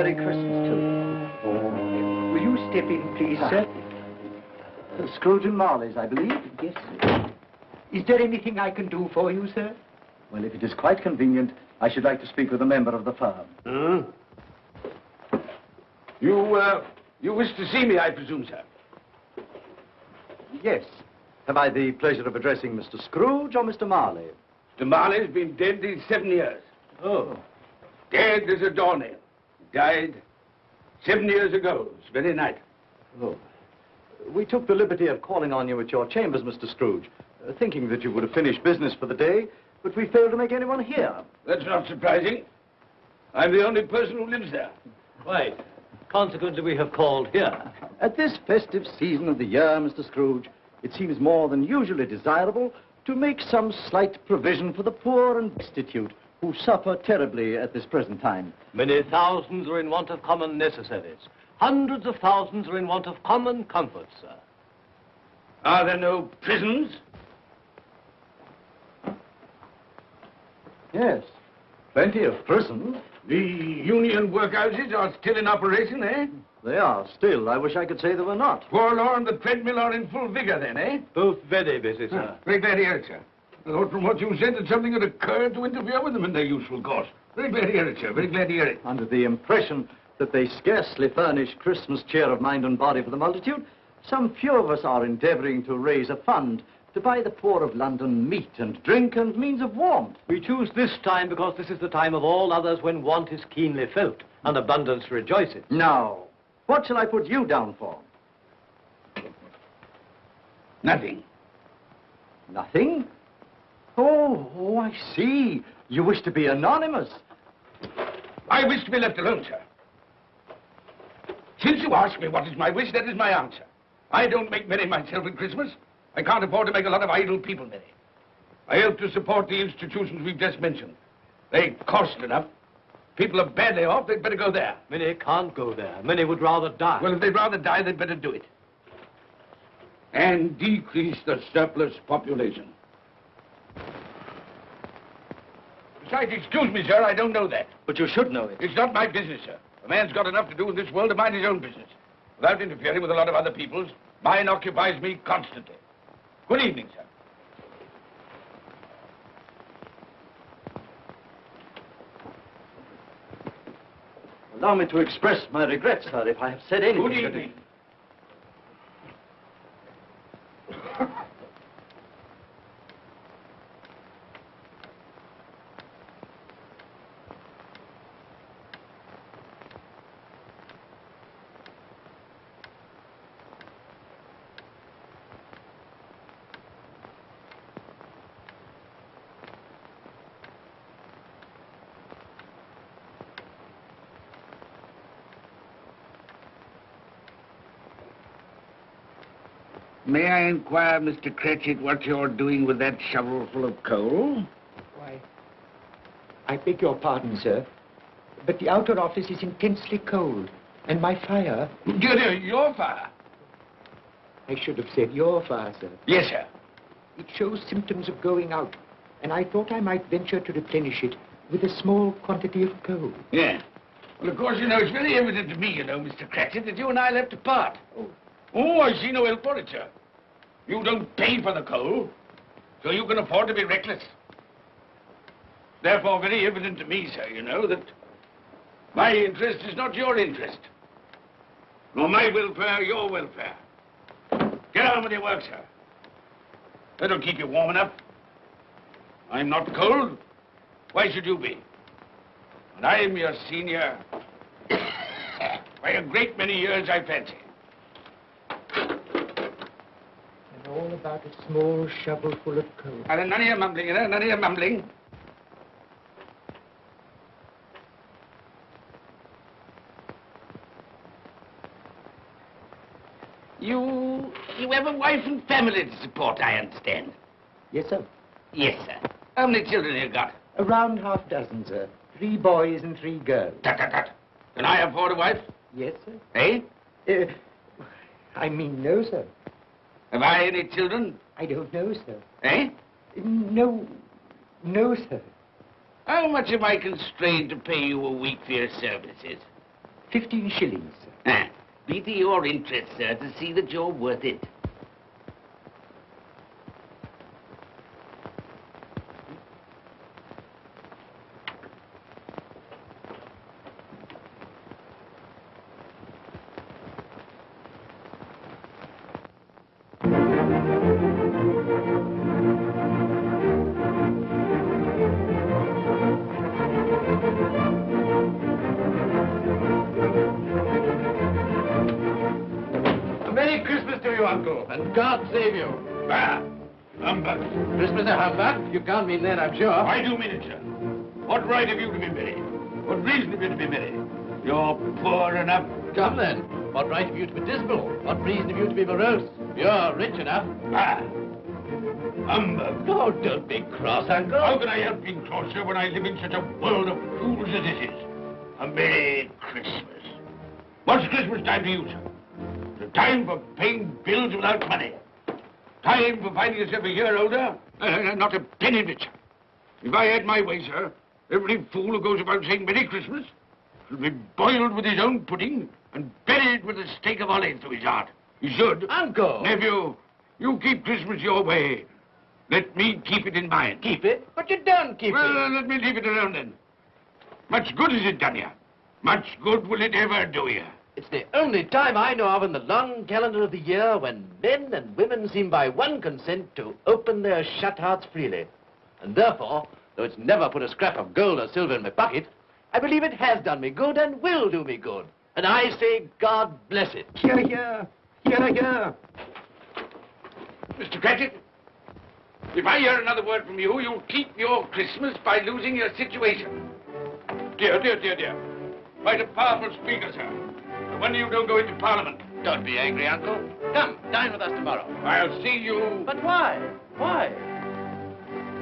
Merry Christmas to you. Will you step in, please, sir? Scrooge and Marley's, I believe. Yes, sir. Is there anything I can do for you, sir? Well, if it is quite convenient, I should like to speak with a member of the firm. You wish to see me, I presume, sir? Yes. Have I the pleasure of addressing Mr. Scrooge or Mr. Marley? Mr. Marley's been dead these 7 years. Oh. Dead as a doornail. Died 7 years ago, this very night. Oh. We took the liberty of calling on you at your chambers, Mr. Scrooge, thinking that you would have finished business for the day, but we failed to make anyone here. That's not surprising. I'm the only person who lives there. Right. Consequently, we have called here. At this festive season of the year, Mr. Scrooge, it seems more than usually desirable to make some slight provision for the poor and destitute who suffer terribly at this present time. Many thousands are in want of common necessaries. Hundreds of thousands are in want of common comforts, sir. Are there no prisons? Yes, plenty of prisons. The union workhouses are still in operation, eh? They are still. I wish I could say they were not. Poor Law and the treadmill are in full vigor then, eh? Both very busy, sir. Very glad to hear it, sir. I thought from what you said that something had occurred to interfere with them in their useful course. Very glad to hear it, sir. Very glad to hear it. Under the impression that they scarcely furnish Christmas cheer of mind and body for the multitude, some few of us are endeavoring to raise a fund to buy the poor of London meat and drink and means of warmth. We choose this time because this is the time of all others when want is keenly felt and abundance rejoices. Now, what shall I put you down for? Nothing. Nothing? Oh, I see. You wish to be anonymous. I wish to be left alone, sir. Since you ask me what is my wish, that is my answer. I don't make merry myself at Christmas. I can't afford to make a lot of idle people merry. I help to support the institutions we've just mentioned. They cost enough. People are badly off, they'd better go there. Many can't go there. Many would rather die. Well, if they'd rather die, they'd better do it. And decrease the surplus population. Besides, excuse me, sir, I don't know that. But you should know it. It's not my business, sir. A man's got enough to do in this world to mind his own business. Without interfering with a lot of other people's, mine occupies me constantly. Good evening, sir. Allow me to express my regrets, sir, if I have said anything. Good evening. May I inquire, Mr. Cratchit, what you're doing with that shovel full of coal? Why, I beg your pardon, sir, but the outer office is intensely cold, and my fire... Your fire? I should have said your fire, sir. Yes, sir. It shows symptoms of going out, and I thought I might venture to replenish it with a small quantity of coal. Yeah. Well, of course, you know, it's very evident to me, you know, Mr. Cratchit, that you and I left apart. Oh, I see no help for it, sir. You don't pay for the coal, so you can afford to be reckless. Therefore, very evident to me, sir, you know, that my interest is not your interest. Nor my welfare, your welfare. Get on with your work, sir. That'll keep you warm enough. I'm not cold. Why should you be? And I'm your senior by a great many years, I fancy. All about a small shovel full of coal. None of your mumbling, you know, none of your mumbling. You have a wife and family to support, I understand. Yes, sir. Yes, sir. How many children have you got? Around half dozen, sir. 3 boys and 3 girls. Tut, tut, tut. Can I afford a wife? Yes, sir. Eh? I mean, no, sir. Have I any children? I don't know, sir. Eh? No, sir. How much am I constrained to pay you a week for your services? 15 shillings, sir. Be to your interest, sir, to see that you're worth it. Merry Christmas to you, Uncle, and God save you. Ah, humbug. Christmas a humbug? You can't mean that, I'm sure. I do mean it, sir. What right have you to be merry? What reason have you to be merry? You're poor enough. Come then. What right have you to be dismal? What reason have you to be morose? You're rich enough. Ah, humbug. Oh, don't be cross, Uncle. How can I help being cross, sir, when I live in such a world of fools as this is? A Merry Christmas. What's Christmas time to you, sir? The time for paying bills without money. Time for finding yourself a year older? Not a penny of it, sir. If I had my way, sir, every fool who goes about saying Merry Christmas should be boiled with his own pudding and buried with a stake of olive through his heart. He should. Uncle! Nephew, you keep Christmas your way. Let me keep it in mine. Keep it? But you don't keep Well, it. let me leave it alone then. Much good has it done you? Much good will it ever do you? It's the only time I know of in the long calendar of the year when men and women seem by one consent to open their shut hearts freely. And therefore, though it's never put a scrap of gold or silver in my pocket, I believe it has done me good and will do me good. And I say, God bless it. Hear, hear. Hear, hear. Mr. Cratchit, if I hear another word from you, you'll keep your Christmas by losing your situation. Dear, dear, dear, dear. Quite a powerful speaker, sir. No wonder you don't go into Parliament. Don't be angry, Uncle. Come, dine with us tomorrow. I'll see you... But why? Why?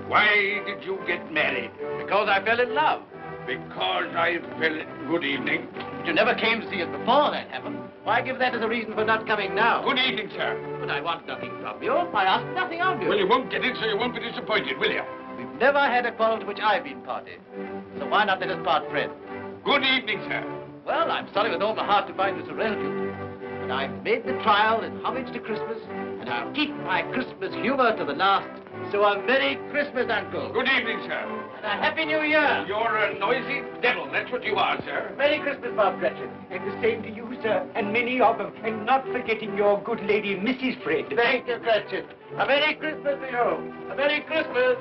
Why did you get married? Because I fell in love. Because I fell... Good evening. But you never came to see us before that happened. Why give that as a reason for not coming now? Good evening, sir. But I want nothing from you. I ask nothing of you. Well, you won't get it, so you won't be disappointed, will you? We've never had a quarrel to which I've been party. So why not let us part friends? Good evening, sir. Well, I'm sorry with all my heart to find this a relative. But I've made the trial in homage to Christmas, and I'll keep my Christmas humor to the last. So a Merry Christmas, Uncle. Good evening, sir. And a Happy New Year. You're a noisy devil, that's what you are, sir. Merry Christmas, Bob Cratchit. And the same to you, sir, and many of them. And not forgetting your good lady, Mrs. Fred. Thank you, Cratchit. A Merry Christmas to you. A Merry Christmas.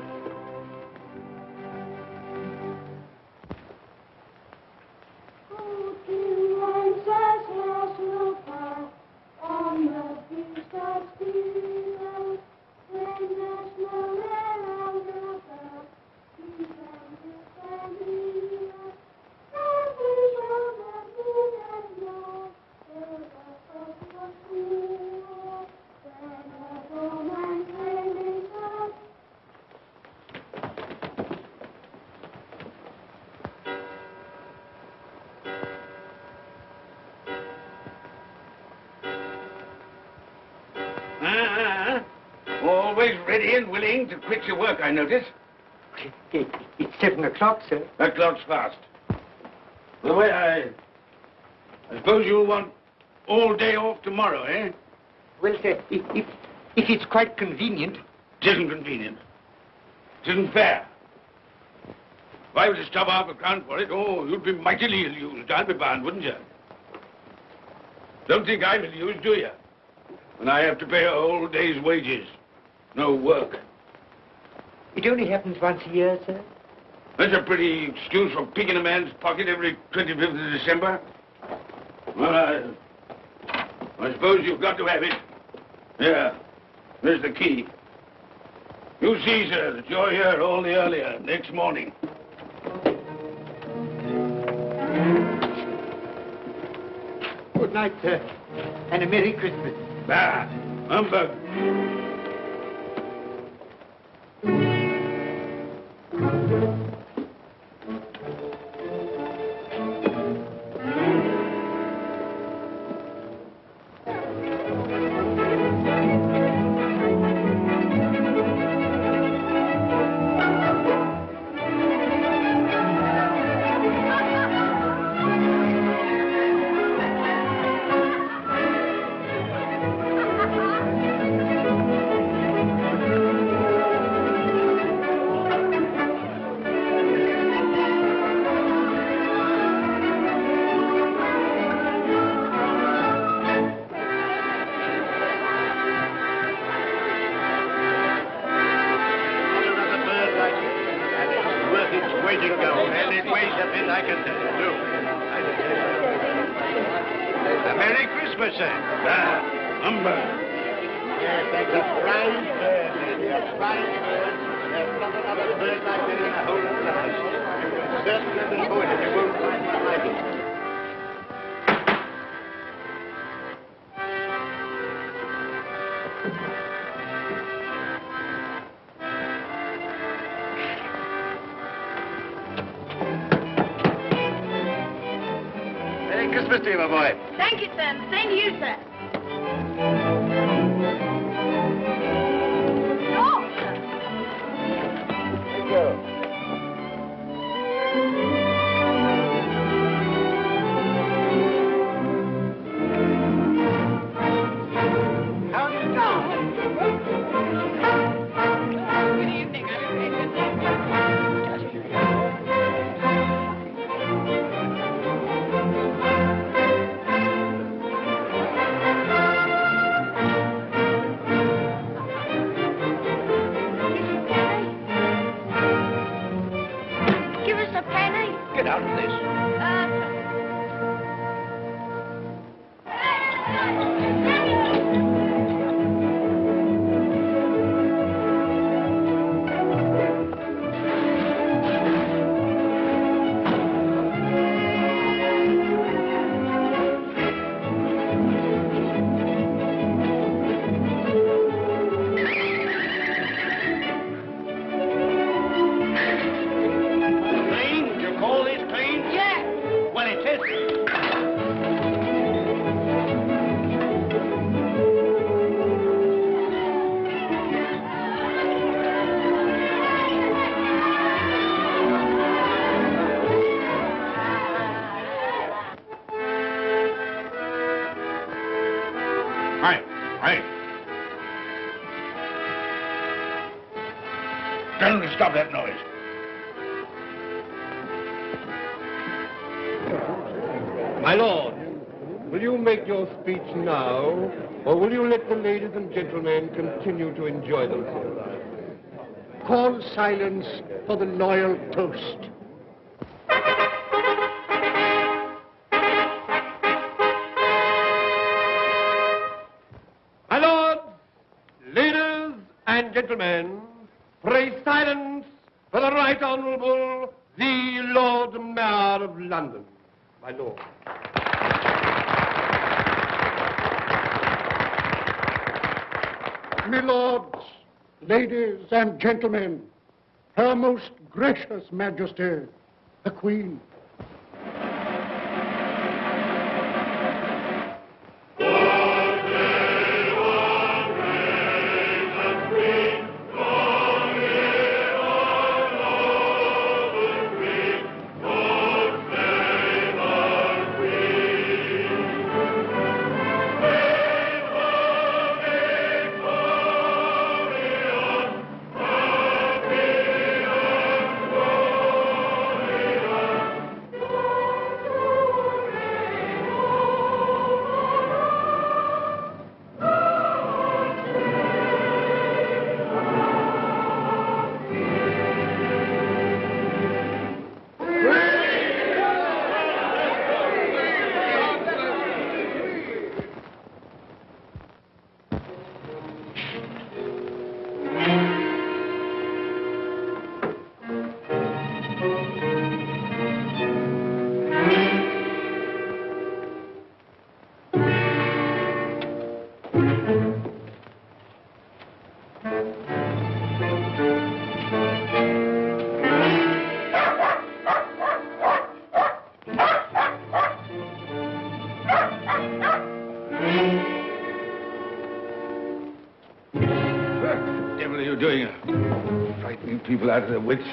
Always ready and willing to quit your work, I notice. It's 7 o'clock, sir. That clock's fast. The way I suppose you'll want all day off tomorrow, eh? Well, sir, if it's quite convenient. It isn't convenient. It isn't fair. If I were to stop half a crown for it, oh, you'd be mightily ill-used, I'll be bound, wouldn't you? Don't think I'm ill-used, do you? When I have to pay a whole day's wages. No work. It only happens once a year, sir. That's a pretty excuse for picking a man's pocket every 25th of December. Well, I suppose you've got to have it. Yeah, there's the key. You see, sir, that you're here all the earlier next morning. Good night, sir, and a Merry Christmas. Bah, humbug. it weighs a bit, I can tell you, too. A Merry Christmas, sir. Humbug. Yes, that's a fine bird, Andy, a fine bird. There's not another bird like that in the whole of the house. You can search every point and you won't find one like it. Merry Christmas to you, my boy. Thank you, sir. Same to you, sir. Oh, sir. Thank you. How do you do? Good evening. Give us a penny. Get out of this. Clean? You call this clean? Yeah. Well, it is. Right, right. Tell them to stop that noise. My lord, will you make your speech now, or will you let the ladies and gentlemen continue to enjoy themselves? Call silence for the loyal toast. My lords, ladies and gentlemen, pray silence for the Right Honourable the Lord Mayor of London. My lord. My lords, ladies and gentlemen, Her Most Gracious Majesty, the Queen. What the devil are you doing? Frightening people out of their wits.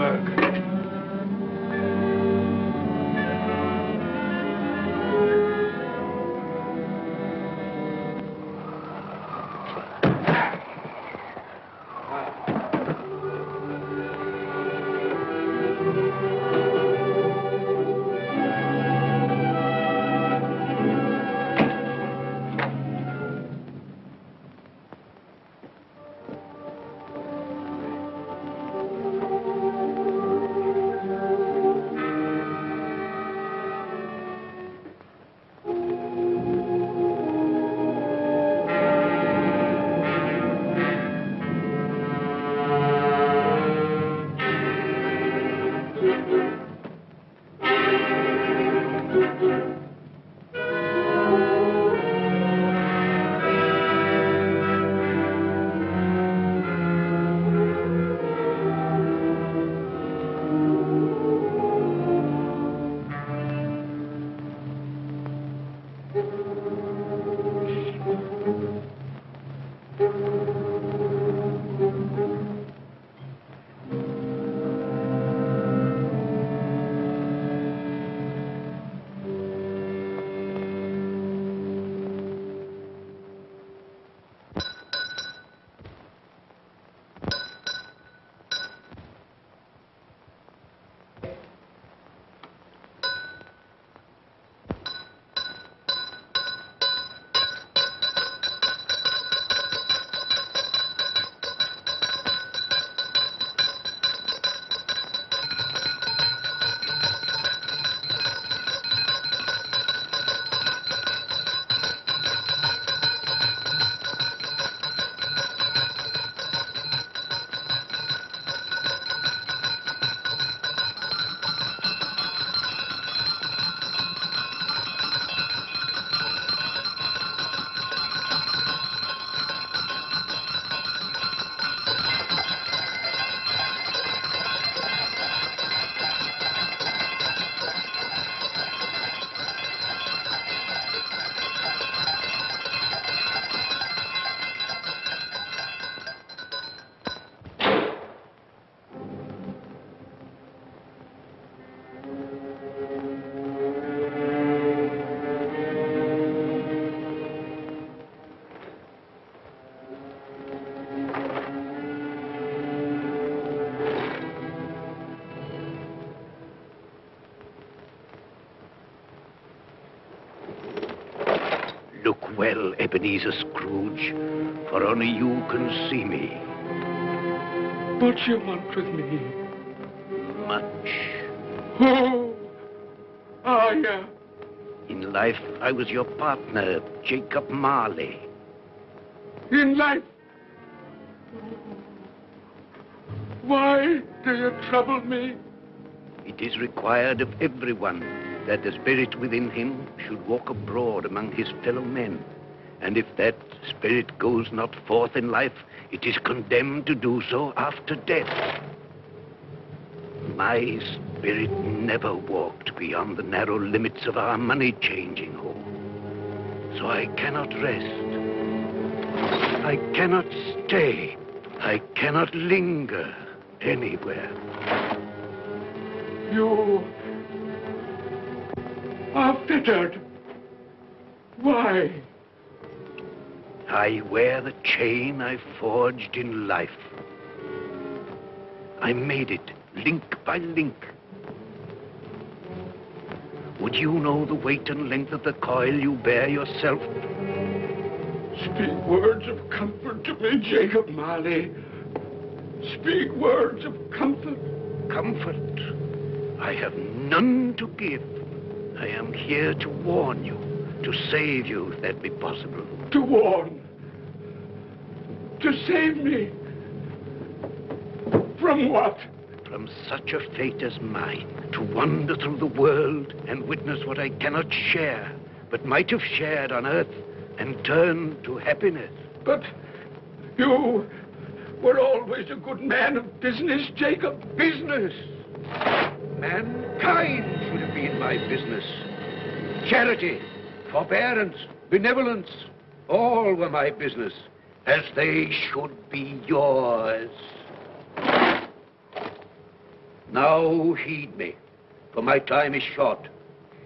Nuremberg. Look well, Ebenezer Scrooge, for only you can see me. What do you want with me? Much. Oh, yeah. In life, I was your partner, Jacob Marley. In life? Why do you trouble me? It is required of everyone that the spirit within him should walk abroad among his fellow men. And if that spirit goes not forth in life, it is condemned to do so after death. My spirit never walked beyond the narrow limits of our money-changing hall. So I cannot rest. I cannot stay. I cannot linger anywhere. You are fettered. Why? I wear the chain I forged in life. I made it link by link. Would you know the weight and length of the coil you bear yourself? Speak words of comfort to me, Jacob Marley. Speak words of comfort. Comfort? I have none to give. I am here to warn you, to save you, if that be possible. To warn? To save me? From what? From such a fate as mine, to wander through the world and witness what I cannot share, but might have shared on earth and turn to happiness. But you were always a good man of business, Jacob. Business? Mankind should have been my business. Charity, forbearance, benevolence, all were my business, as they should be yours. Now heed me, for my time is short.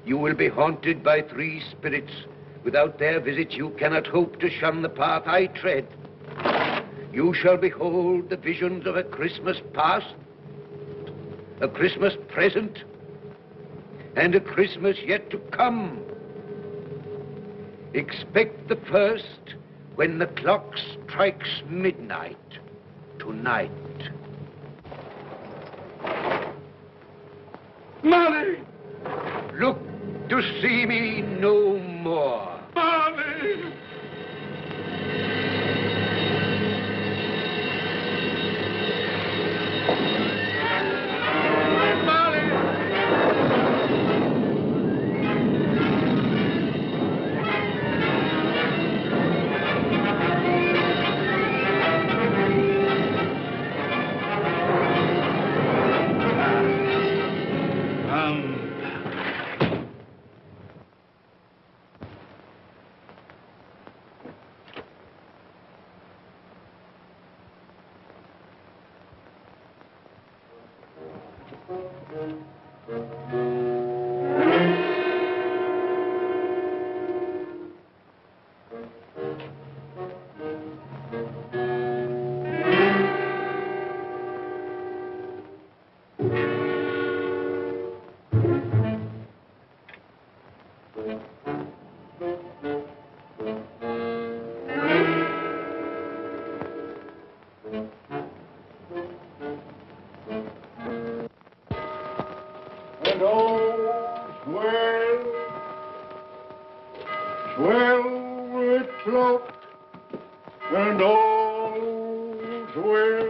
You will be haunted by 3 spirits. Without their visits, you cannot hope to shun the path I tread. You shall behold the visions of a Christmas past, a Christmas present, and a Christmas yet to come. Expect the first when the clock strikes midnight tonight. Molly! Look to see me no more. Molly! And all's well, well with cloak, and all's well.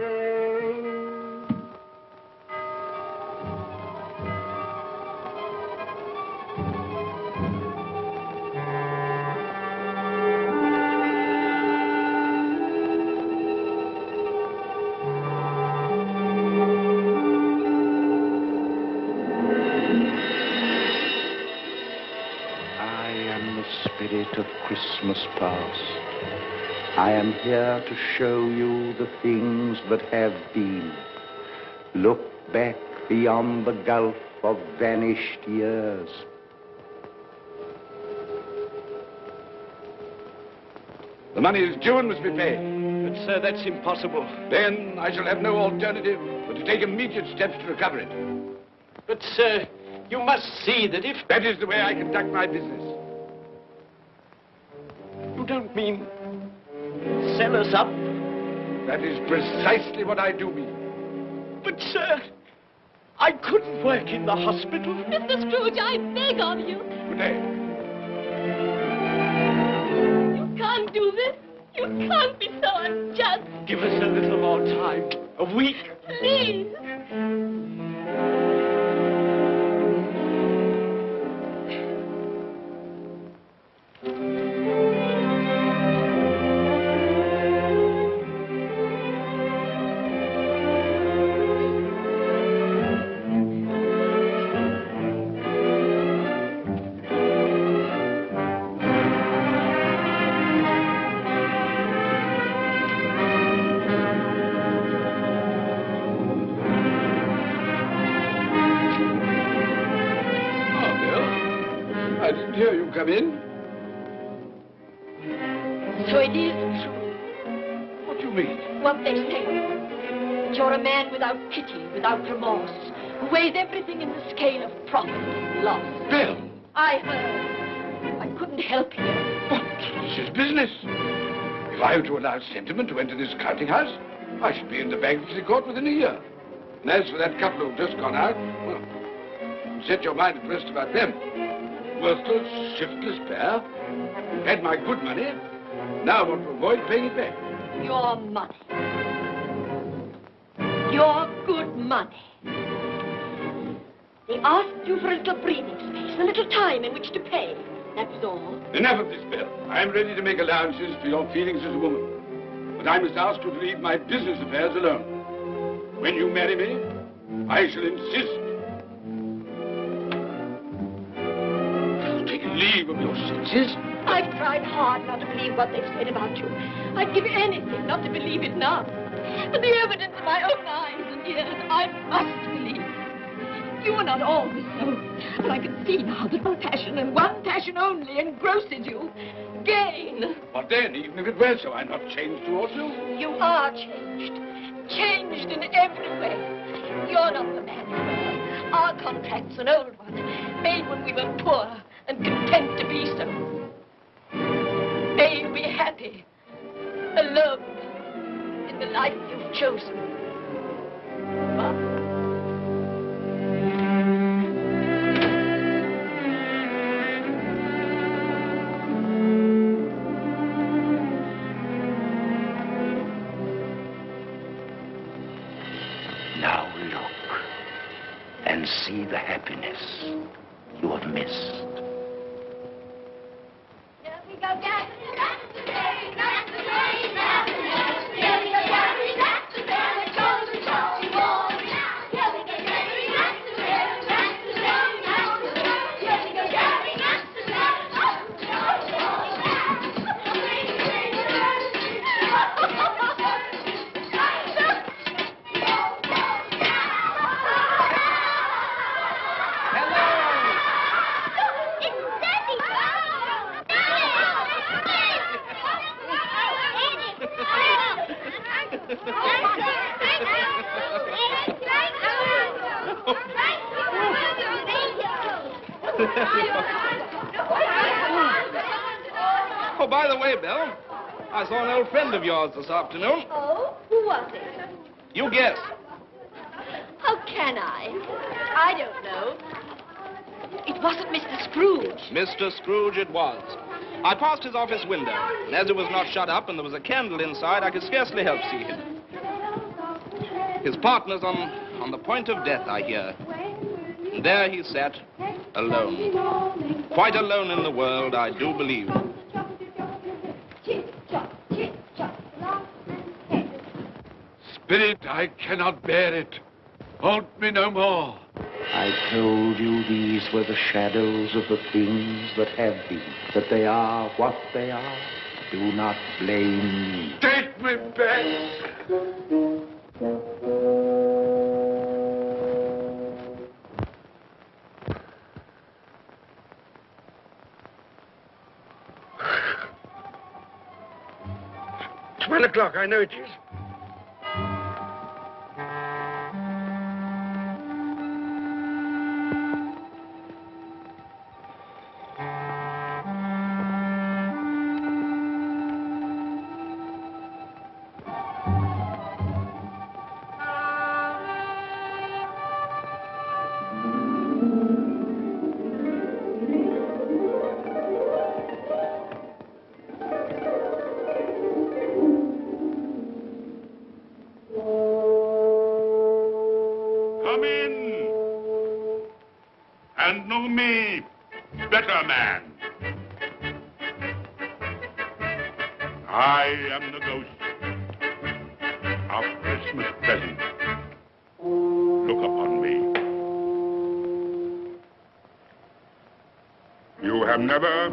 Spirit of Christmas past. I am here to show you the things that have been. Look back beyond the gulf of vanished years. The money is due and must be paid. But, sir, that's impossible. Then I shall have no alternative but to take immediate steps to recover it. But, sir, you must see that if... That is the way I conduct my business. You don't mean sell us up? That is precisely what I do mean. But, sir, I couldn't work in the hospital. Mr. Scrooge, I beg of you. Good day. You can't do this. You can't be so unjust. Give us a little more time. A week. Please. I didn't hear you come in. So it is true, What do you mean? what they say. That you're a man without pity, without remorse, who weighs everything in the scale of profit and loss. Bill! I heard. I couldn't help hearing. But this is business. If I were to allow sentiment to enter this counting house, I should be in the bankruptcy court within a year. And as for that couple who've just gone out, well, set your mind at rest about them. Worthless, shiftless pair. Had my good money. Now want to avoid paying it back. Your money. Your good money. They asked you for a little breathing space, a little time in which to pay. That was all. Enough of this, Bill. I am ready to make allowances for your feelings as a woman. But I must ask you to leave my business affairs alone. When you marry me, I shall insist. Take leave of your senses. I've tried hard not to believe what they've said about you. I'd give anything not to believe it now. But the evidence of my own eyes and ears, I must believe. You are not always so. But I can see now that one passion and one passion only engrosses you. Gain. But then, even if it were so, I'm not changed towards you. You are changed. Changed in every way. You're not the man you were. Our contract's an old one, made when we were poor and content to be so. May you be happy, alone, in the life you've chosen. Bob. Now look and see the happiness you have missed. Here we go, Gavin. Oh, by the way, Bill, I saw an old friend of yours this afternoon. Oh, who was it? You guess. How can I? I don't know. It wasn't Mr. Scrooge. Mr. Scrooge it was. I passed his office window, and as it was not shut up and there was a candle inside, I could scarcely help see him. His partner's on the point of death, I hear. And there he sat, alone. Quite alone in the world, I do believe. Spirit, I cannot bear it. Haunt me no more. I told you these were the shadows of the things that have been, that they are what they are. Do not blame me. Take me back. $12 I know it is. Come in and know me, better man. I am the ghost of Christmas present. Look upon me. You have never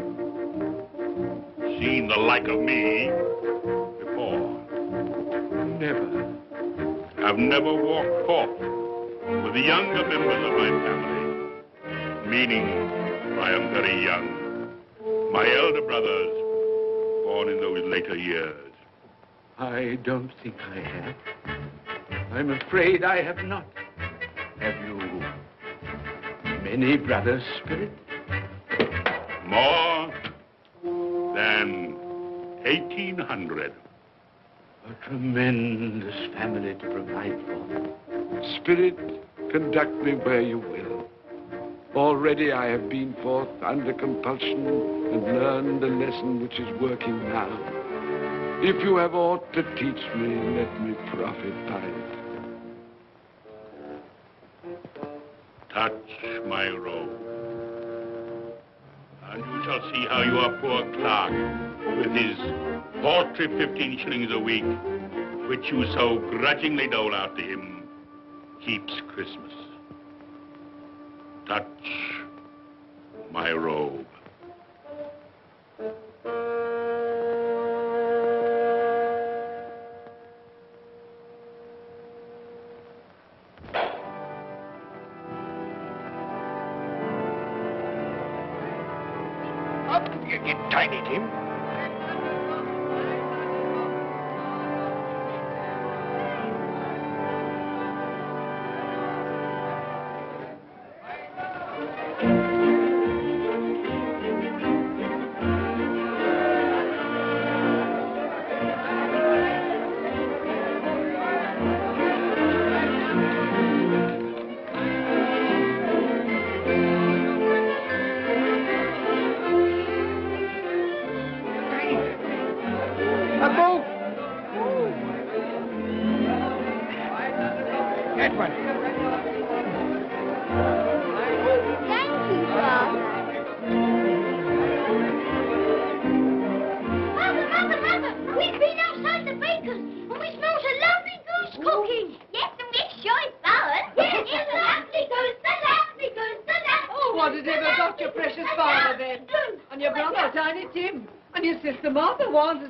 seen the like of me before. Never. Have never walked forth with the younger members of my family, meaning I am very young. My elder brothers, born in those later years. I don't think I have. I'm afraid I have not. Have you many brothers, Spirit? More than 1,800. A tremendous family to provide for. Spirit, conduct me where you will. Already I have been forth under compulsion and learned the lesson which is working now. If you have aught to teach me, let me profit by it. Touch my robe, and you shall see how your poor clerk, with his paltry 15 shillings a week, which you so grudgingly dole out to him, keeps Christmas. Touch my robe. Tiny Tim.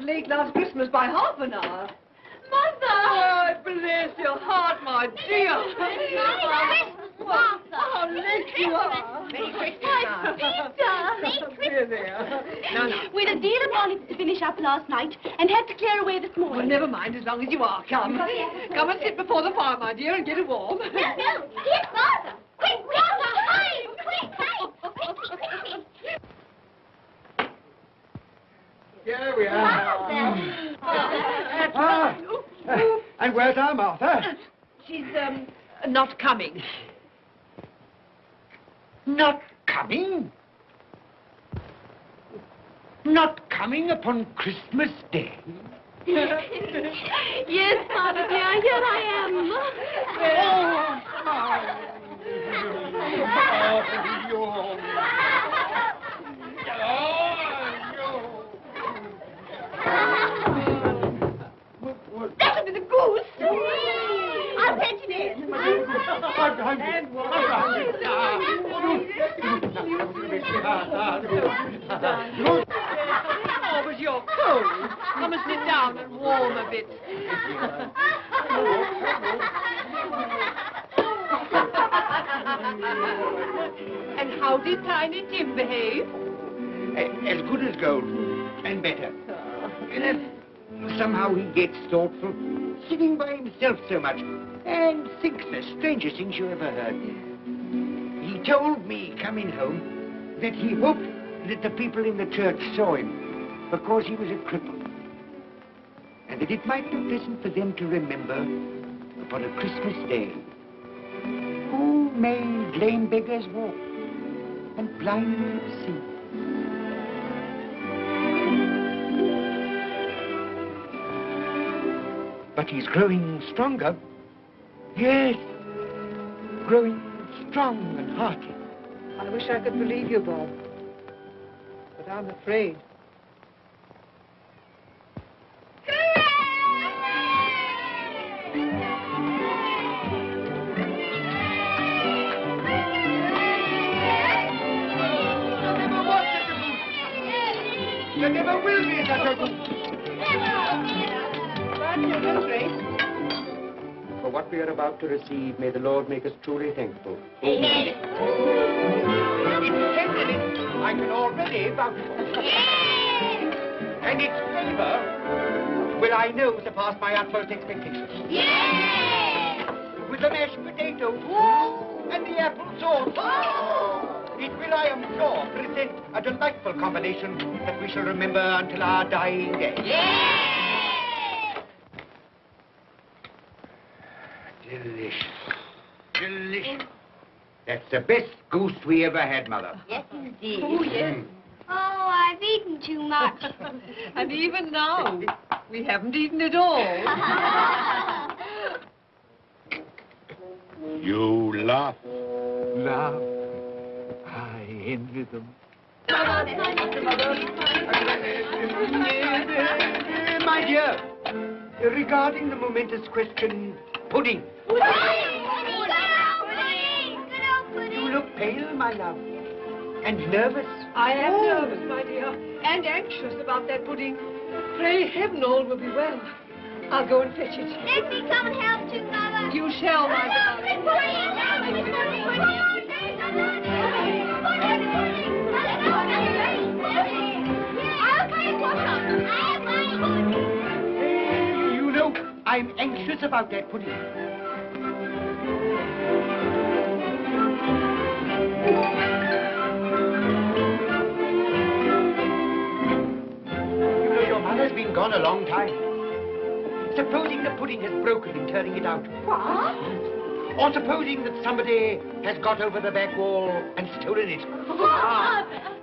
Late last Christmas by half an hour. Mother! Oh, bless your heart, my dear. Merry Christmas, Martha. How late you are. Merry Christmas, Peter. No. We had a deal of bonnets to finish up last night and had to clear away this morning. Well, never mind, as long as you are. Come. Come and sit before the fire, my dear, and get it warm. No, here's Martha. Quick, Martha, hide. Quick. Here we are. And where's our Martha? She's, not coming. Not coming? Not coming upon Christmas Day? Yes, Father dear, here I That'll be the goose. I'll fetch it in. Oh, but you're cold. Come and sit down and warm a bit. And how did Tiny Tim behave? As good as gold, and better. Somehow he gets thoughtful, sitting by himself so much, and thinks the strangest things you ever heard. He told me, coming home, that he hoped that the people in the church saw him, because he was a cripple. And that it might be pleasant for them to remember, upon a Christmas day, who made lame beggars walk, and blind men see. But he's growing stronger. Yes, growing strong and hearty. I wish I could believe you, Bob. But I'm afraid. There never will be such a goose. For what we are about to receive, may the Lord make us truly thankful. Amen. Its tenderness I can already vouch for. And its flavor will I know surpass my utmost expectations. With the mashed potato and the apple sauce, it will, I am sure, present a delightful combination that we shall remember until our dying day. Delicious. Delicious. That's the best goose we ever had, Mother. Yes, indeed. Oh, yes. Oh, I've eaten too much. And even now, we haven't eaten it all. You laugh. Laugh. I envy them. My dear, regarding the momentous question, pudding. You look pale, my love, and nervous. I am nervous, my dear, and anxious about that pudding. Pray heaven all will be well. I'll go and fetch it. Let me come and help too, Mother. You shall, my darling. You know, I'm anxious about that pudding. You know, your mother's been gone a long time. Supposing the pudding has broken in turning it out. What? Or supposing that somebody has got over the back wall and stolen it. Father!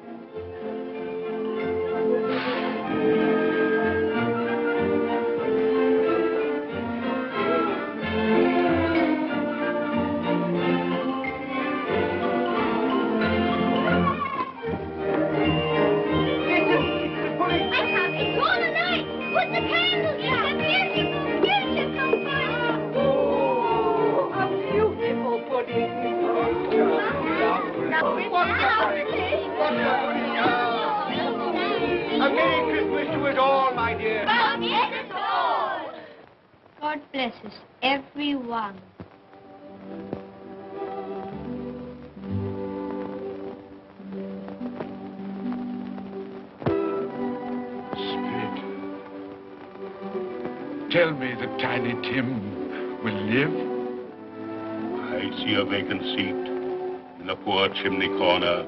A Merry Christmas to us all, my dear. God bless us, everyone. Spirit, tell me that Tiny Tim will live. I see a vacant seat in the poor chimney corner,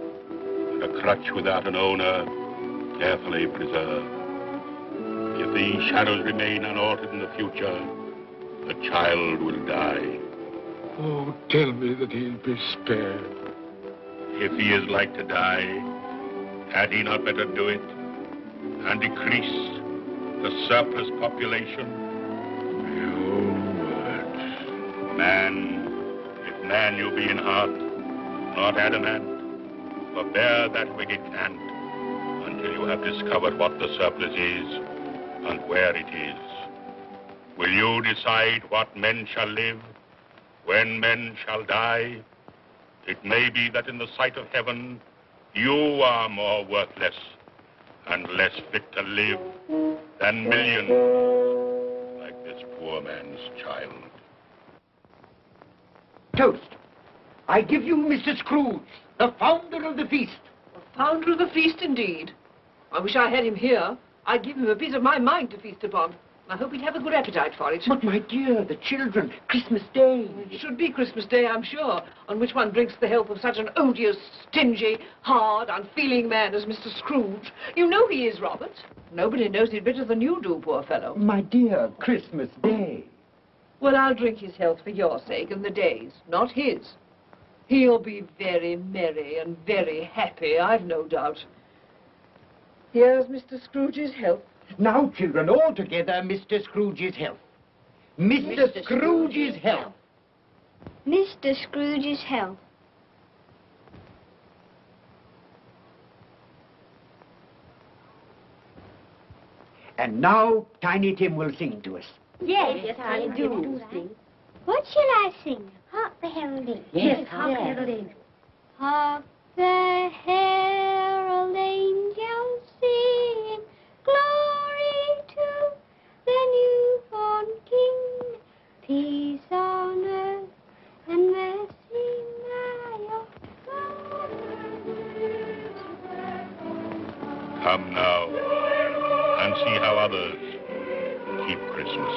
and a crutch without an owner, carefully preserved. If these shadows remain unaltered in the future, the child will die. Oh, tell me that he'll be spared. If he is like to die, had he not better do it and decrease the surplus population? Your words. Man, if man you be in heart, not adamant, forbear that wicked cant until you have discovered what the surplus is and where it is. Will you decide what men shall live, when men shall die? It may be that in the sight of heaven, you are more worthless and less fit to live than millions like this poor man's child. Toast. I give you Mr. Scrooge, the founder of the feast. Founder of the feast, indeed. I wish I had him here. I'd give him a piece of my mind to feast upon. I hope he'd have a good appetite for it. But, my dear, the children, Christmas Day. It should be Christmas Day, I'm sure, on which one drinks the health of such an odious, stingy, hard, unfeeling man as Mr. Scrooge. You know he is, Robert. Nobody knows it better than you do, poor fellow. My dear, Christmas Day. Well, I'll drink his health for your sake and the day's, not his. He'll be very merry and very happy, I've no doubt. Here's Mr. Scrooge's health. Now, children, all together, Mr. Scrooge's health. Mr. Scrooge's health. Mr. Scrooge's health. And now, Tiny Tim will sing to us. Yes, I do sing. What shall I sing? Hark the heralding. Yes, hark the heralding. Hark the herald angels sing, glory to the newborn King, peace on earth and mercy nigh of God. Come now and see how others keep Christmas.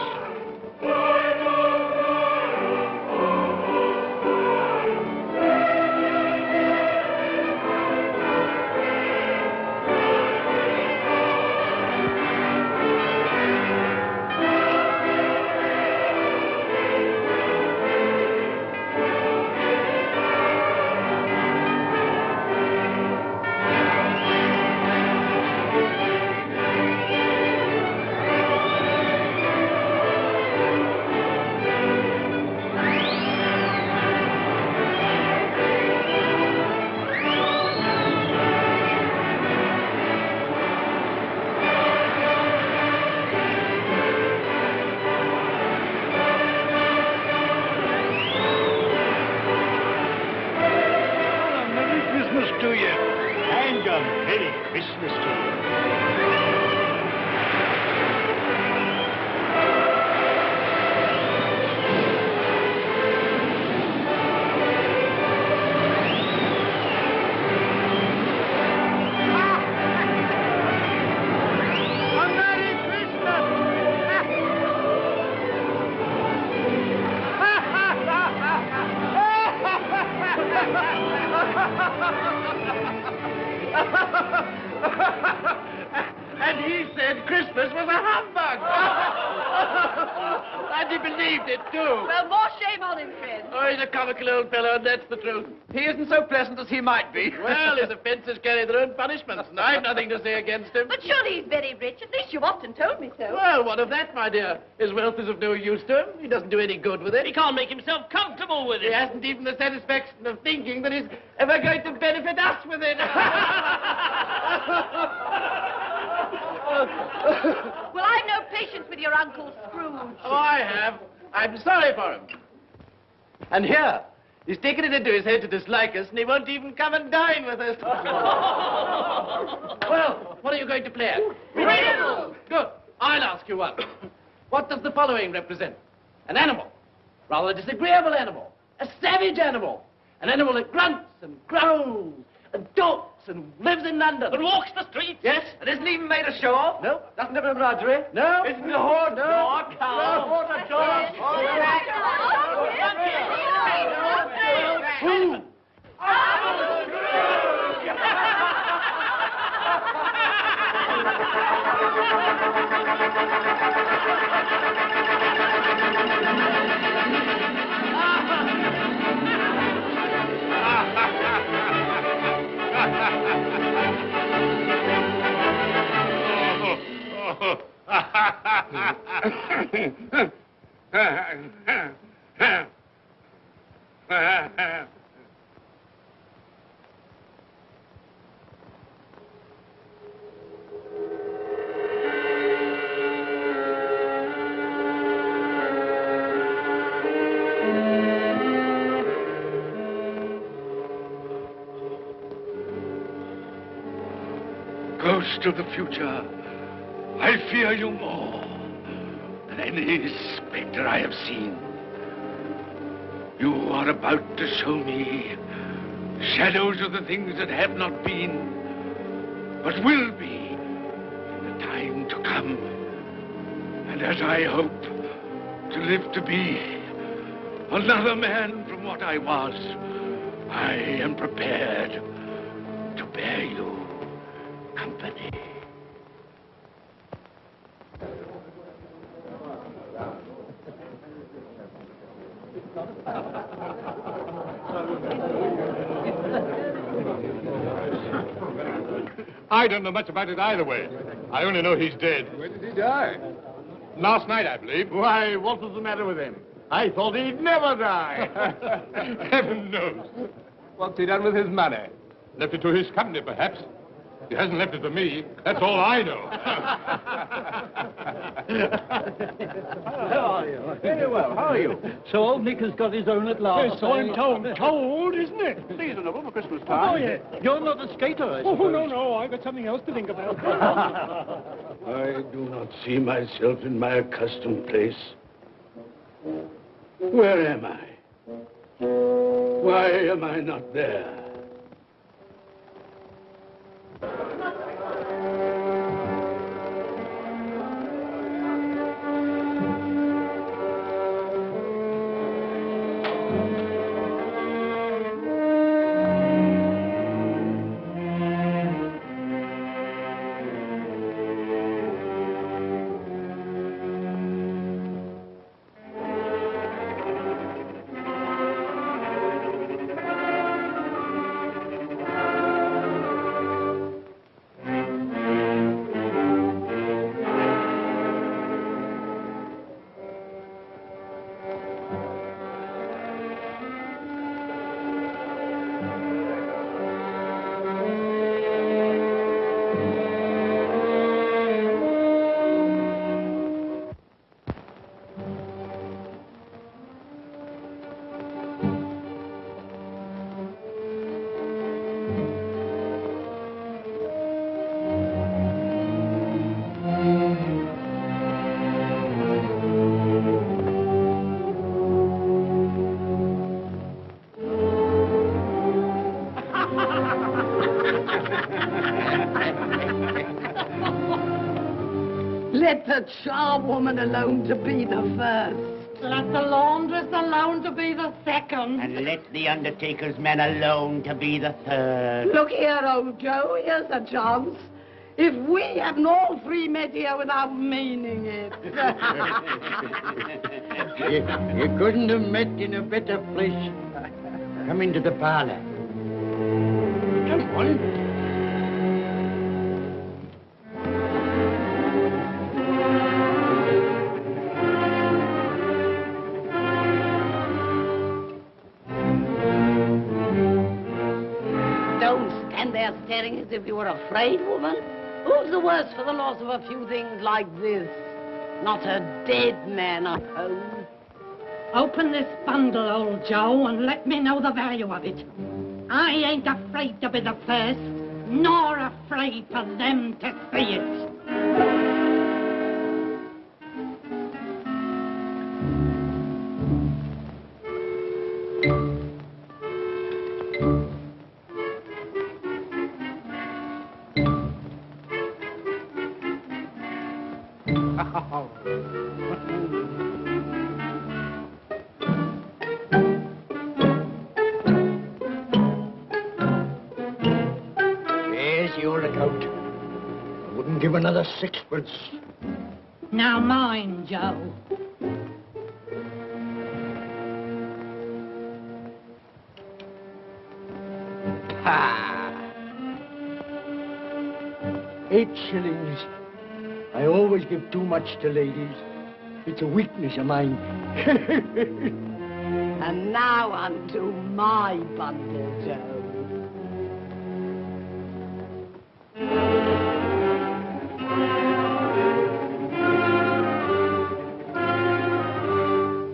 And he believed it, too. Well, more shame on him, friend. Oh, he's a comical old fellow, and that's the truth. He isn't so pleasant as he might be. Well, his offences carry their own punishments, and I've nothing to say against him. But surely he's very rich. At least you've often told me so. Well, what of that, my dear? His wealth is of no use to him. He doesn't do any good with it. He can't make himself comfortable with He it. hasn't even the satisfaction of thinking that he's ever going to benefit us with it. Well, I've no patience with your Uncle Scrooge. Oh, I have. I'm sorry for him. And here, he's taken it into his head to dislike us, and he won't even come and dine with us. Well, what are you going to play at? Riddles! Good. I'll ask you one. What does the following represent? An animal. Rather a disagreeable animal. A savage animal. An animal that grunts and growls and talks and lives in London. And walks the streets. Yes. And isn't even made a show of? No. Doesn't have embroidery? No. Isn't a horse? No. Not cow. No, not George. Who? Ghost of the future, I fear you more than any spectre I have seen. You are about to show me shadows of the things that have not been, but will be in the time to come. And as I hope to live to be another man from what I was, I am prepared to bear you company. I don't know much about it either way. I only know he's dead. When did he die? Last night, I believe. Why, what was the matter with him? I thought he'd never die. Heaven knows. What's he done with his money? Left it to his company, perhaps. He hasn't left it to me. That's all I know. How are you? Very well. How are you? So old Nick has got his own at last. Yes, so I'm told. Told, isn't it? Seasonable for Christmas time. Oh, yeah. You're not a skater, I Oh, suppose. no, I've got something else to think about. I do not see myself in my accustomed place. Where am I? Why am I not there? Let the charwoman alone to be the first. Let the laundress alone to be the second. And let the undertaker's man alone to be the third. Look here, old Joe, here's a chance. If we haven't all three met here without meaning it. You couldn't have met in a better place. Come into the parlor. Come on. Don't stand there staring as if you were afraid, woman. Who's the worse for the loss of a few things like this? Not a dead man, I suppose. Open this bundle, old Joe, and let me know the value of it. I ain't afraid to be the first, nor afraid for them to see it. There's your account. I wouldn't give another sixpence. Now mind, Joe. Ha! 8 shillings. I always give too much to ladies. It's a weakness of mine. And now unto my bundle, Joe.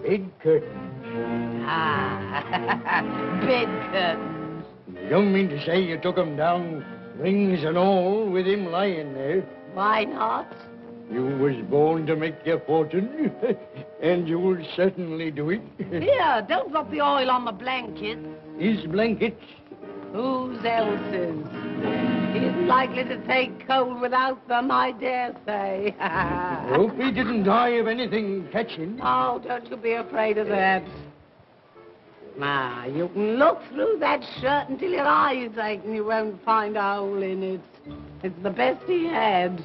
Bed curtains. Bed curtains. You don't mean to say you took 'em down, rings and all, with him lying there? Why not? You was born to make your fortune, and you'll certainly do it. Here, don't drop the oil on the blankets. His blankets? Whose else's? He isn't likely to take cold without them, I dare say. Hope he didn't die of anything catching. Oh, don't you be afraid of that. Now, you can look through that shirt until your eyes ache and you won't find a hole in it. It's the best he had.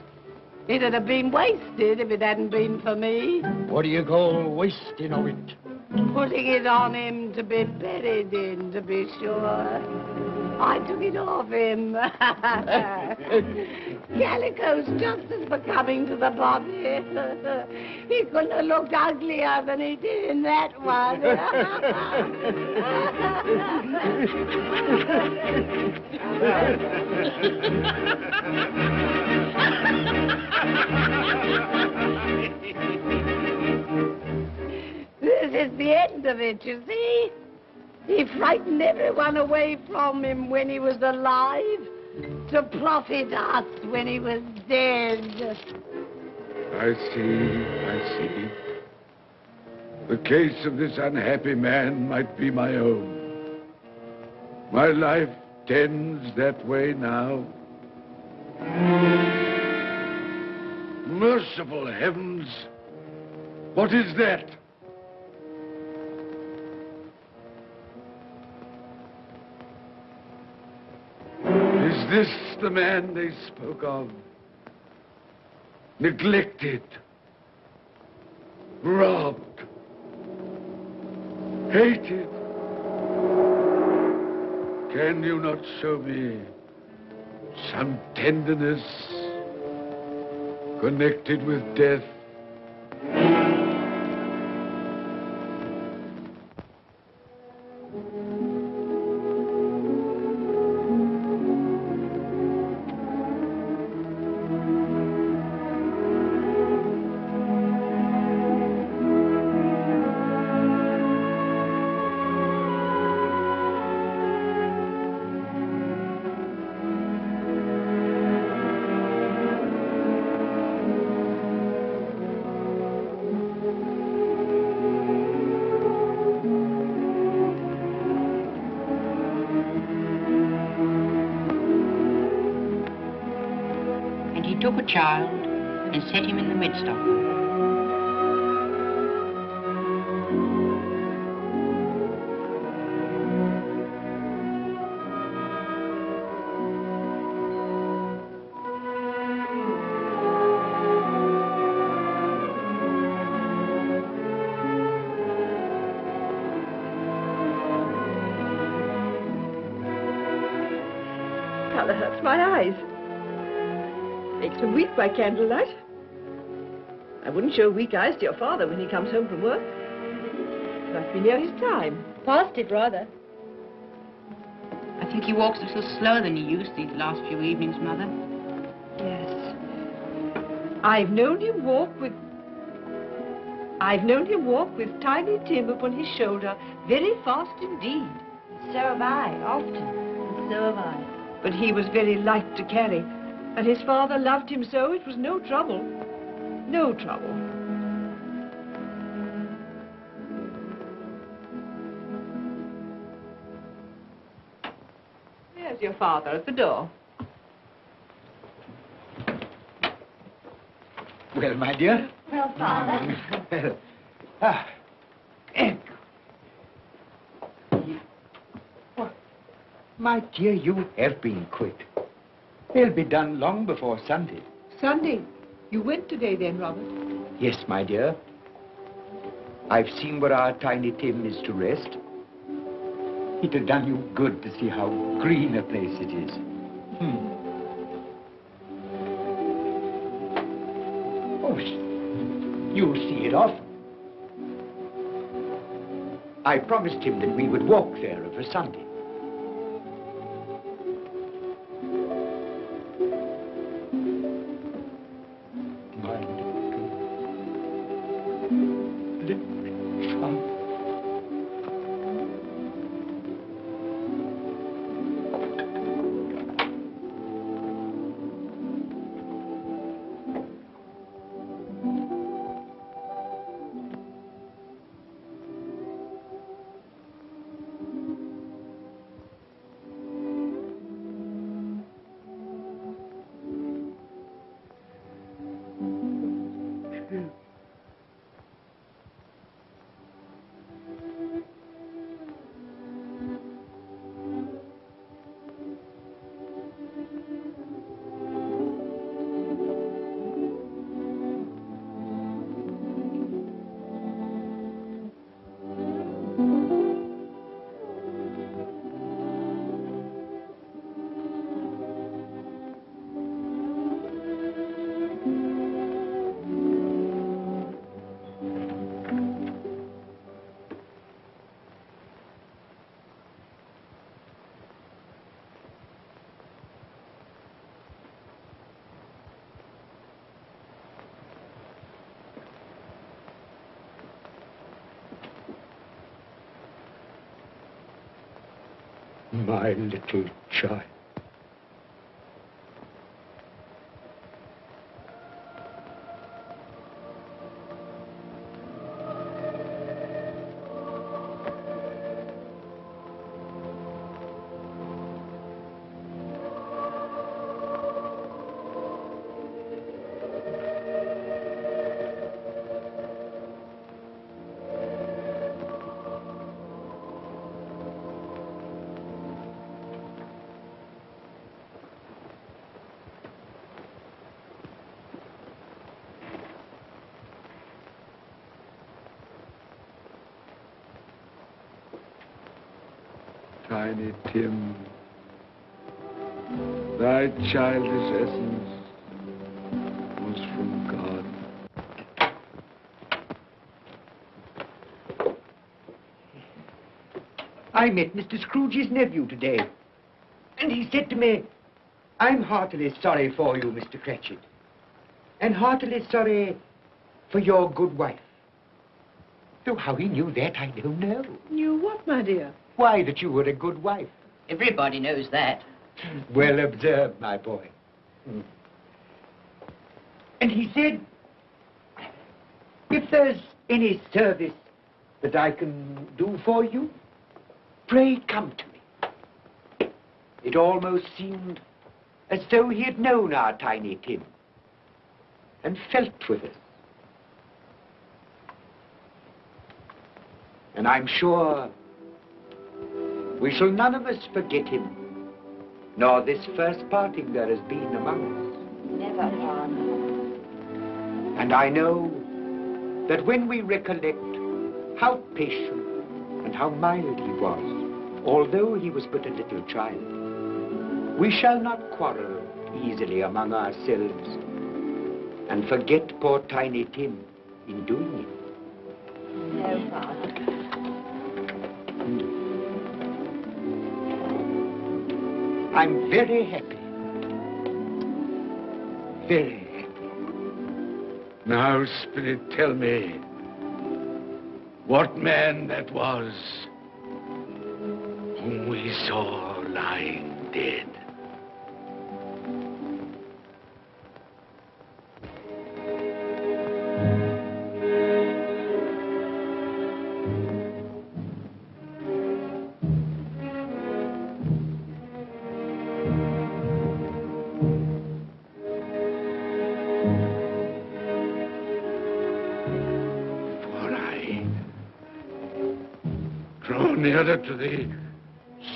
It'd have been wasted if it hadn't been for me. What do you call wasting of it? Putting it on him to be buried in, to be sure. I took it off him. Calico's just as becoming to the body. He couldn't have looked uglier than he did in that one. This is the end of it, you see. He frightened everyone away from him when he was alive, to profit us when he was dead. I see. The case of this unhappy man might be my own. My life tends that way now. Merciful heavens! What is that? Is this the man they spoke of? Neglected, robbed, hated. Can you not show me some tenderness connected with death? Took a child and set him in the midst of them. rather hurts my eyes. Makes me weak by candlelight. I wouldn't show weak eyes to your father when he comes home from work. Must be near his time. Past it, rather. I think he walks a little slower than he used these last few evenings, Mother. Yes. I've known him walk with Tiny Tim upon his shoulder very fast indeed. So have I, often. And so have I. But he was very light to carry, and his father loved him so it was no trouble. No trouble. There's your father at the door. Well, my dear. Well, Father. Ah. My dear, you have been quick. They'll be done long before Sunday. Sunday. You went today then, Robert? Yes, my dear. I've seen where our Tiny Tim is to rest. It'd have done you good to see how green a place it is. Oh, you'll see it often. I promised him that we would walk there of a Sunday. My little child. Tiny Tim, thy childish essence was from God. I met Mr. Scrooge's nephew today, and he said to me, "I'm heartily sorry for you, Mr. Cratchit, and heartily sorry for your good wife." Though how he knew that, I don't know. Knew what, my dear? Why, that you were a good wife. Everybody knows that. Well observed, my boy. And he said, if there's any service that I can do for you, pray come to me. It almost seemed as though he had known our Tiny Tim and felt with us. And I'm sure we shall none of us forget him, nor this first parting there has been among us. Never, Father. And I know that when we recollect how patient and how mild he was, although he was but a little child, We shall not quarrel easily among ourselves and forget poor Tiny Tim in doing it. No, Father. I'm very happy. Very happy. Now, Spirit, tell me what man that was whom we saw lying dead. Nearer to the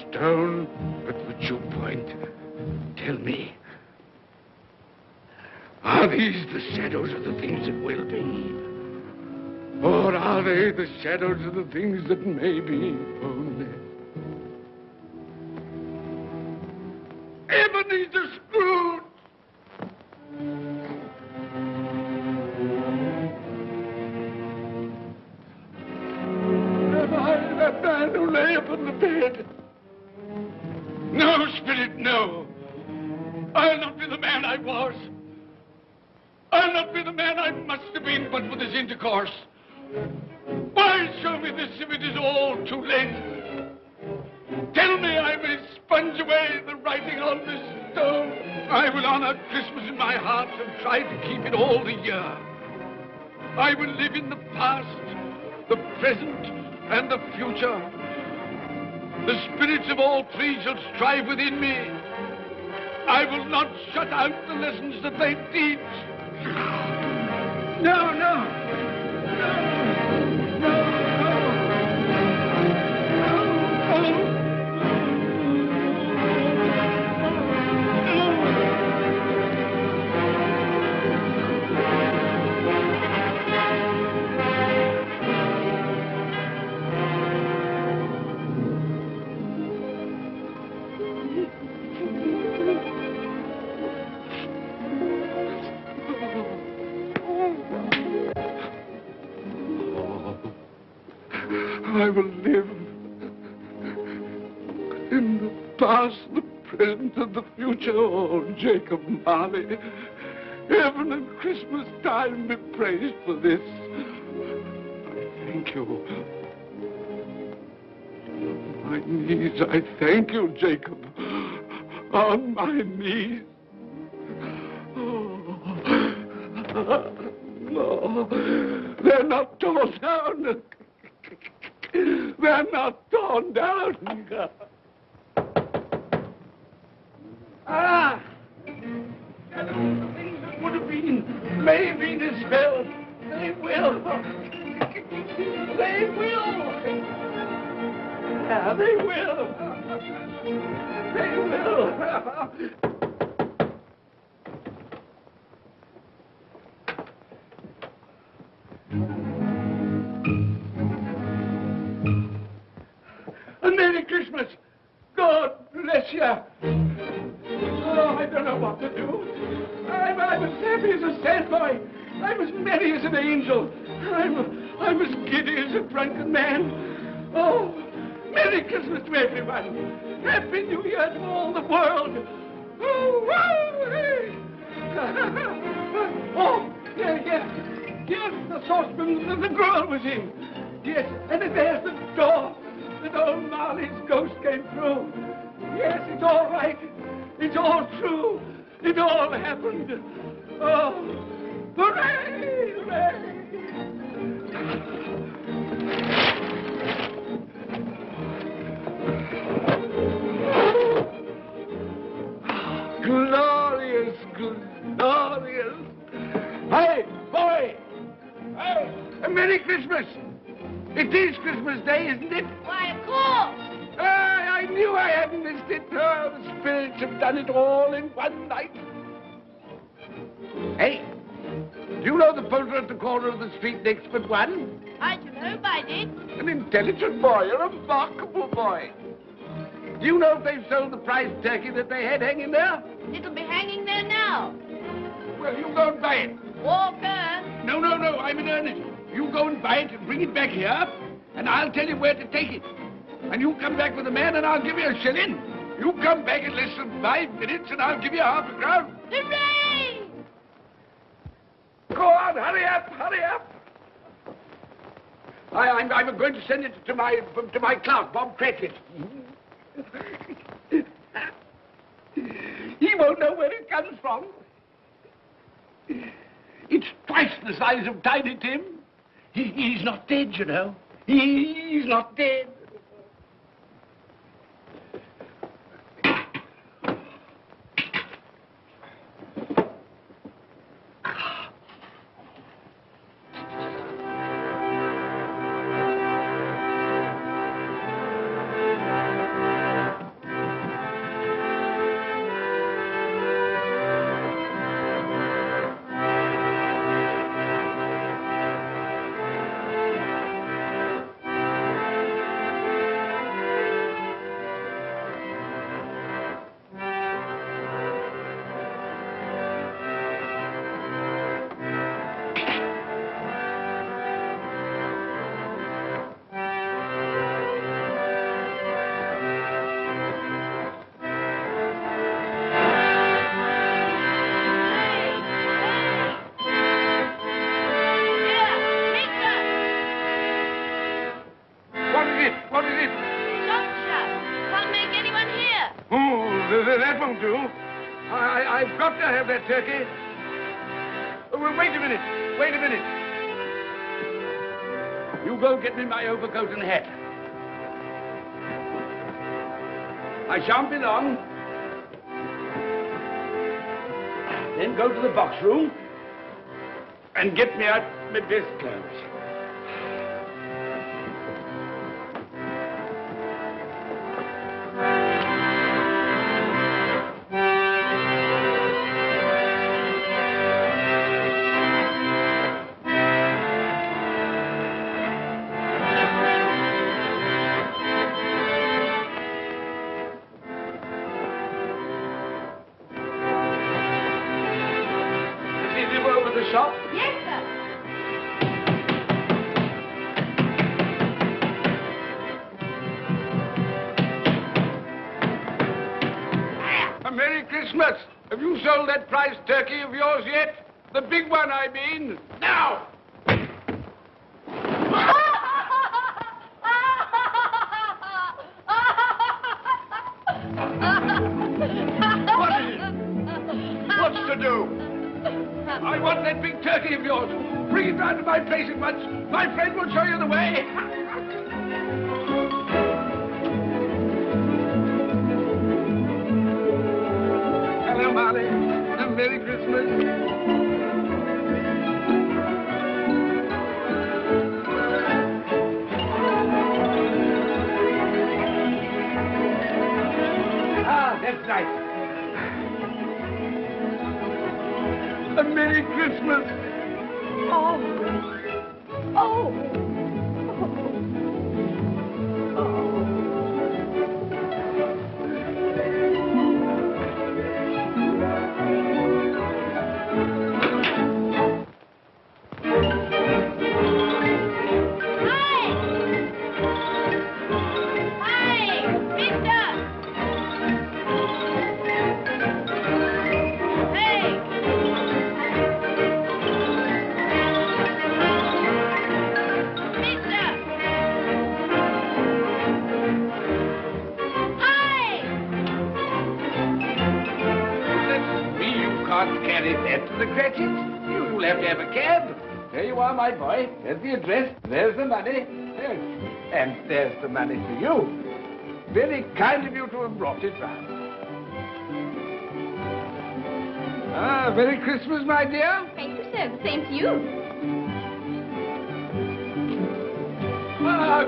stone at which you point. Tell me, are these the shadows of the things that will be? Or are they the shadows of the things that may be only? Ebenezer Scrooge! That man who lay upon the bed. No, Spirit, no. I'll not be the man I was. I'll not be the man I must have been but for this intercourse. Why show me this if it is all too late? Tell me I may sponge away the writing on this stone. I will honor Christmas in my heart and try to keep it all the year. I will live in the past, the present, and the future. The spirits of all three shall strive within me. I will not shut out the lessons that they teach. No, no. No, no, no. I will live in the past, the present, and the future. Oh, Jacob Marley, heaven and Christmas time be praised for this. I thank you. On my knees, I thank you, Jacob. On my knees. Oh, no, they're not torn down. They're not torn down. Ah! Things that would have been may have been as well. They will. They will. Yeah, they will. They will. Merry Christmas! God bless you! Oh, I don't know what to do. I'm as happy as a sandboy. I'm as merry as an angel. I'm as giddy as a drunken man. Oh, Merry Christmas to everyone. Happy New Year to all the world. Oh, hey. Oh, yes, the saucepan that the girl was in. Yes, and there's the door. That old Marley's ghost came through. Yes, it's all right. It's all true. It all happened. Oh, hooray! Hooray! Glorious, glorious. Hey, boy! Hey, a Merry Christmas! It is Christmas Day, isn't it? Why, of course. I knew I hadn't missed it. Oh, the spirits have done it all in one night. Hey, do you know the poulterer at the corner of the street next but one? I should hope I did. An intelligent boy, a remarkable boy. Do you know if they've sold the prize turkey that they had hanging there? It'll be hanging there now. Well, you go and buy it. Walker. No, I'm in earnest. You go and buy it and bring it back here, and I'll tell you where to take it. And you come back with the man, and I'll give you a shilling. You come back in less than 5 minutes, and I'll give you half a crown. Hooray! Go on, hurry up. I'm going to send it to my clerk, Bob Cratchit. He won't know where it comes from. It's twice the size of Tiny Tim. He's not dead, you know. He's not dead. That won't do. I've got to have that turkey. Well, wait a minute. You go get me my overcoat and hat. I shan't be long. Then go to the box room and get me out my best clothes. Shop? Yes, sir. A Merry Christmas. Have you sold that prize turkey of yours yet? The big one, I mean. Now! What is it? What's to do? I want that big turkey of yours. Bring it round to my place at once. My friend will show you the way. Hello, Molly. And Merry Christmas. That's right. A Merry Christmas. Oh. Carry that to the Cratchits. You'll have to have a cab. There you are, my boy. There's the address. There's the money. Yes. And there's the money for you. Very kind of you to have brought it round. Merry Christmas, my dear. Thank you, sir. The same to you.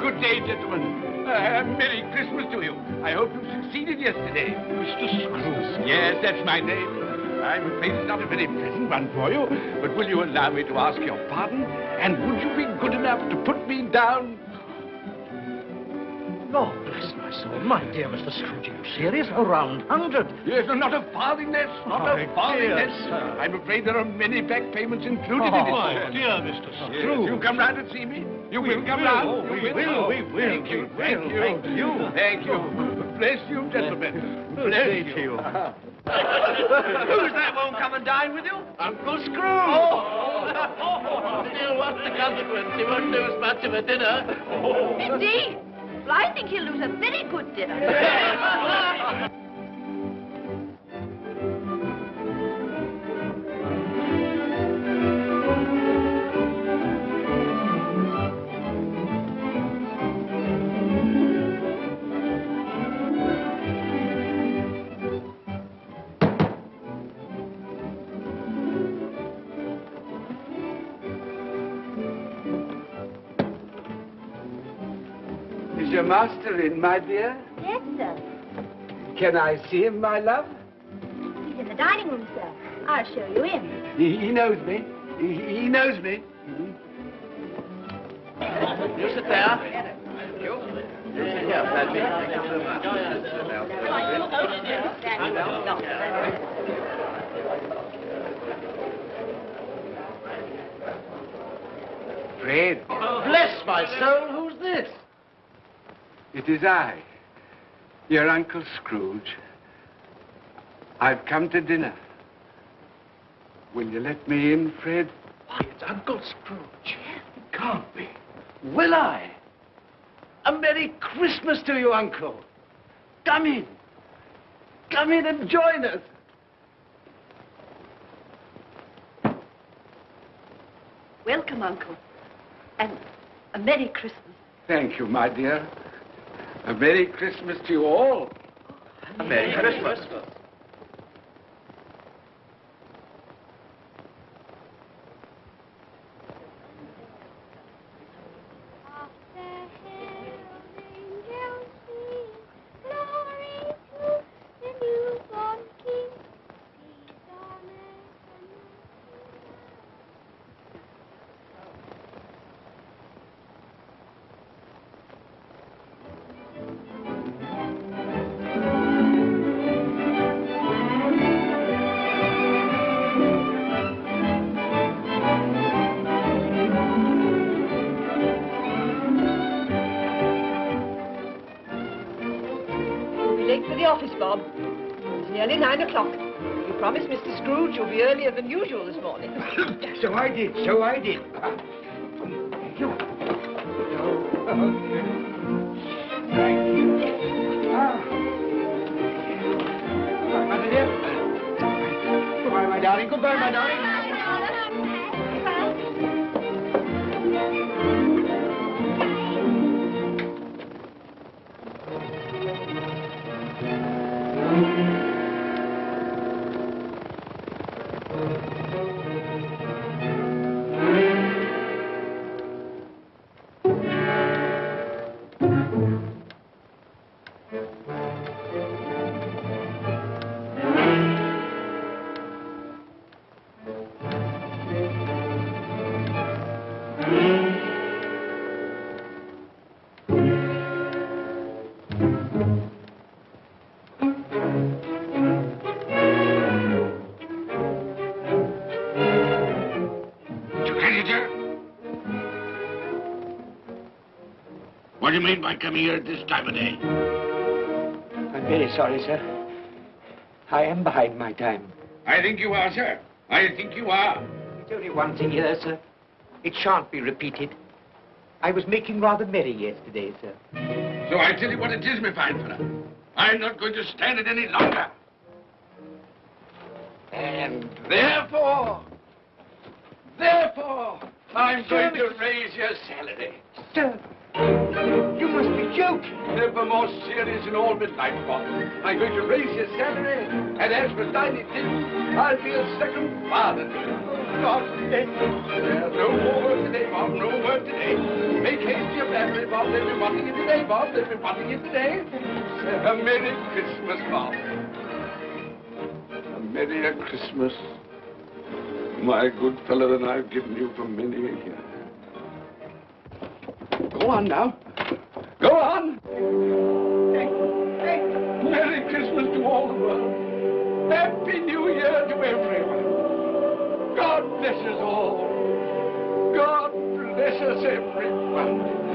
Good day, gentlemen. Merry Christmas to you. I hope you succeeded yesterday. Mr. Scrooge. Yes, that's my name. I'm afraid it's not a very pleasant one for you, but will you allow me to ask your pardon? And would you be good enough to put me down? Lord bless my soul. My dear Mr. Scrooge, are you serious? A round 100. Yes, not a farthing less, not My a farthing dear less. sir. I'm afraid there are many back payments included in it. My sir. dear Mr. Yes, Scrooge. you come round and see me. You will come will. round. Oh, we You will. We will. Thank you. We Thank will. you. Thank you. Thank you. Bless you, gentlemen. Bless Thank you. Who's that won't come and dine with you? Uncle Scrooge. Still, what's the consequence? He won't lose much of a dinner. Indeed. Well, I think he'll lose a very good dinner. Is your master in, my dear? Yes, sir. Can I see him, my love? He's in the dining room, sir. I'll show you in. He knows me. He knows me. You sit there. Thank you. You sit here, Paddy. Thank you so much. Fred. Bless my soul, who's this? It is I, your Uncle Scrooge. I've come to dinner. Will you let me in, Fred? Why, it's Uncle Scrooge. It can't be. Will I? A Merry Christmas to you, Uncle. Come in. Come in and join us. Welcome, Uncle. And a Merry Christmas. Thank you, my dear. A Merry Christmas to you all. A Merry Christmas. Late for the office, Bob. It's nearly 9 o'clock. You promised Mr. Scrooge you'll be earlier than usual this morning. So I did. Thank you. Thank you. My dear. Goodbye, my darling. Goodbye, my darling. What do you mean by coming here at this time of day? I'm very sorry, sir. I am behind my time. I think you are, sir. I think you are. There's only one thing here, sir. It shan't be repeated. I was making rather merry yesterday, sir. So I tell you what it is, my fine fellow. I'm not going to stand it any longer. And therefore, I'm going to raise your salary. Sir, you must be joking. Never more serious in all my life, Bob. I'm going to raise your salary, and as for dining things, I'll be a second father to you. God bless you. No more work today, Bob. No work today. Make haste to your family, Bob. They'll be wanting you today, Bob. They'll be wanting you today. A Merry Christmas, Bob. A Merry Christmas. My good fellow and I've given you for many a year. Go on now. Go on. Merry Christmas to all the world. Happy New Year to everyone. God bless us all. God bless us everyone.